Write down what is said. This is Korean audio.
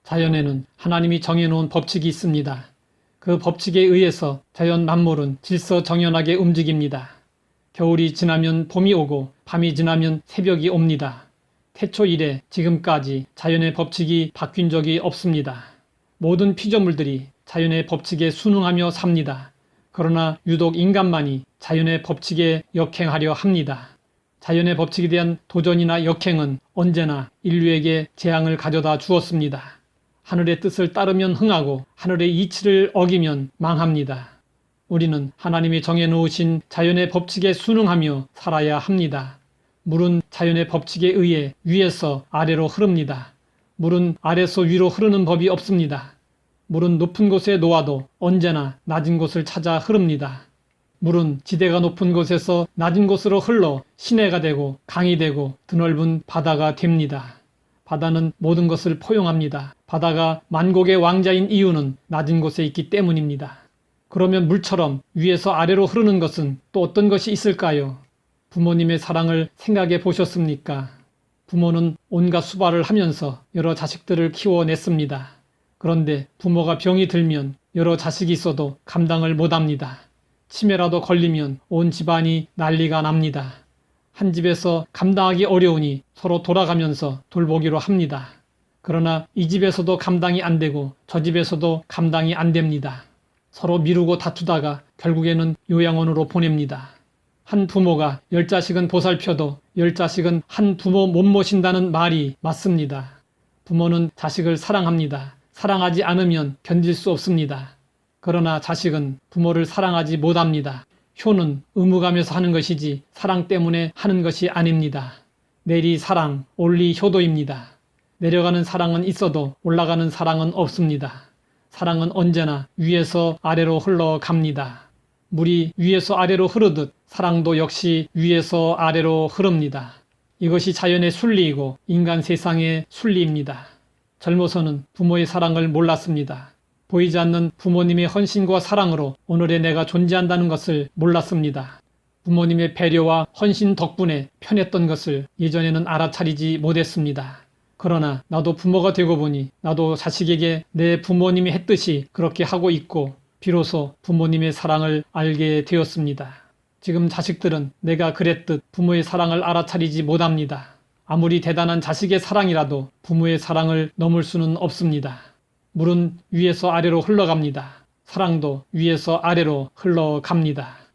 자연에는 하나님이 정해놓은 법칙이 있습니다. 그 법칙에 의해서 자연 만물은 질서정연하게 움직입니다. 겨울이 지나면 봄이 오고 밤이 지나면 새벽이 옵니다. 태초 이래 지금까지 자연의 법칙이 바뀐 적이 없습니다. 모든 피조물들이 자연의 법칙에 순응하며 삽니다. 그러나 유독 인간만이 자연의 법칙에 역행하려 합니다. 자연의 법칙에 대한 도전이나 역행은 언제나 인류에게 재앙을 가져다 주었습니다. 하늘의 뜻을 따르면 흥하고 하늘의 이치를 어기면 망합니다. 우리는 하나님이 정해놓으신 자연의 법칙에 순응하며 살아야 합니다. 물은 자연의 법칙에 의해 위에서 아래로 흐릅니다. 물은 아래서 위로 흐르는 법이 없습니다. 물은 높은 곳에 놓아도 언제나 낮은 곳을 찾아 흐릅니다. 물은 지대가 높은 곳에서 낮은 곳으로 흘러 시내가 되고 강이 되고 드넓은 바다가 됩니다. 바다는 모든 것을 포용합니다. 바다가 만국의 왕자인 이유는 낮은 곳에 있기 때문입니다. 그러면 물처럼 위에서 아래로 흐르는 것은 또 어떤 것이 있을까요? 부모님의 사랑을 생각해 보셨습니까? 부모는 온갖 수발을 하면서 여러 자식들을 키워냈습니다. 그런데 부모가 병이 들면 여러 자식이 있어도 감당을 못합니다. 치매라도 걸리면 온 집안이 난리가 납니다. 한 집에서 감당하기 어려우니 서로 돌아가면서 돌보기로 합니다. 그러나 이 집에서도 감당이 안 되고 저 집에서도 감당이 안 됩니다. 서로 미루고 다투다가 결국에는 요양원으로 보냅니다. 한 부모가 10자식은 보살펴도 10자식은 한 부모 못 모신다는 말이 맞습니다. 부모는 자식을 사랑합니다. 사랑하지 않으면 견딜 수 없습니다. 그러나 자식은 부모를 사랑하지 못합니다. 효는 의무감에서 하는 것이지 사랑 때문에 하는 것이 아닙니다. 내리 사랑, 올리 효도입니다. 내려가는 사랑은 있어도 올라가는 사랑은 없습니다. 사랑은 언제나 위에서 아래로 흘러갑니다. 물이 위에서 아래로 흐르듯 사랑도 역시 위에서 아래로 흐릅니다. 이것이 자연의 순리이고 인간 세상의 순리입니다. 젊어서는 부모의 사랑을 몰랐습니다. 보이지 않는 부모님의 헌신과 사랑으로 오늘의 내가 존재한다는 것을 몰랐습니다. 부모님의 배려와 헌신 덕분에 편했던 것을 예전에는 알아차리지 못했습니다. 그러나 나도 부모가 되고 보니 나도 자식에게 내 부모님이 했듯이 그렇게 하고 있고 비로소 부모님의 사랑을 알게 되었습니다. 지금 자식들은 내가 그랬듯 부모의 사랑을 알아차리지 못합니다. 아무리 대단한 자식의 사랑이라도 부모의 사랑을 넘을 수는 없습니다. 물은 위에서 아래로 흘러갑니다. 사랑도 위에서 아래로 흘러갑니다.